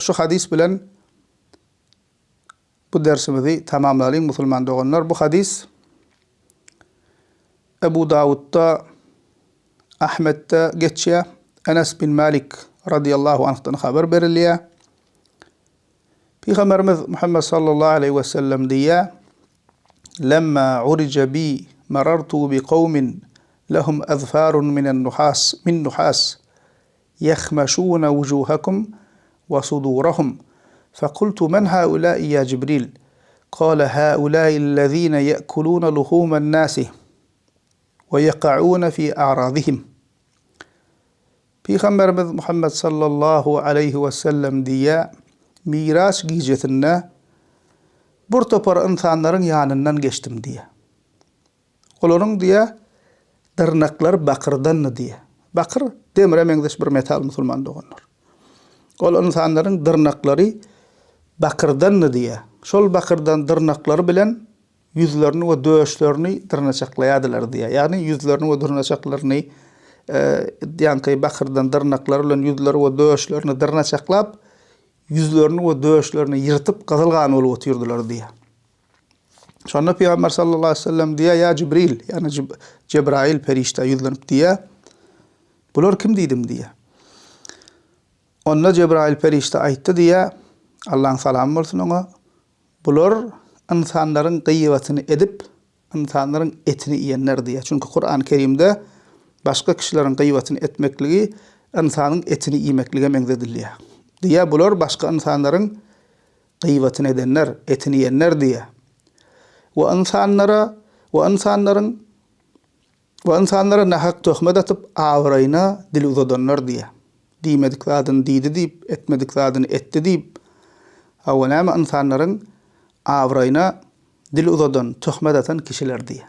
Şu hadis bilen bu dersimizi tamamlayalım musulman doğanlar. Bu hadis Ebu Davud'da, Ahmet'te geçiyor. Enes bin Malik radıyallahu anh'tan haber veriliyor. Peygamberimiz Muhammed sallallahu aleyhi ve sellem diye "Lemma urica bi marartu bi kavmin lehum azfarun min nuhas يخمشون وجوهكم وصدورهم فقلت من هؤلاء يا جبريل قال هؤلاء الذين يأكلون لحوم الناس ويقعون في أعراضهم." Peygamberimiz Muhammed sallallahu aleyhi ve sellem diye Miraç gecesinde bir topar insanların yanından geçtim diye. Olorun diye dırnaklar bakırdan diye. Bakır demire mengdeş bir metal musulman doğanlar. Ol insanların dırnakları bakırdan diye. Şol bakırdan dırnakları bilen yüzlerini ve döşlerini dırnaçaklayadılar diye. Yani yüzlerini ve dırnaçaklarını yani bakırdan dırnakları bilen yüzleri ve döşlerini dırnaçaklap yüzlerini ve döşlerini yırtıp kazılgan olup oturdular diye. Sonra Peygamber sallallahu aleyhi ve sellem diye ya Cibril yani Cebrail perişte yüzlenip diye bular kim dedim diye. Onna Cebrail perişte ayttı diye Allah'ın salamı olsun ona. Bular insanların gıyvetini edip insanların etini yiyenler diye. Çünkü Kur'an-ı Kerim'de başka kişilerin gıyvetini etmekliği insanın etini yemekliğe mengzediliyor. Diye bular başka insanların gıyvetini edenler, etini yiyenler diye. Ve insanlara nahak töhmet atıp avrayına dil uzadanlar diye. Dimedik zadını diydi deyip, etmedik zadını etti deyip, avvalama insanların avrayına dil uzadan, töhmet atan kişiler diye.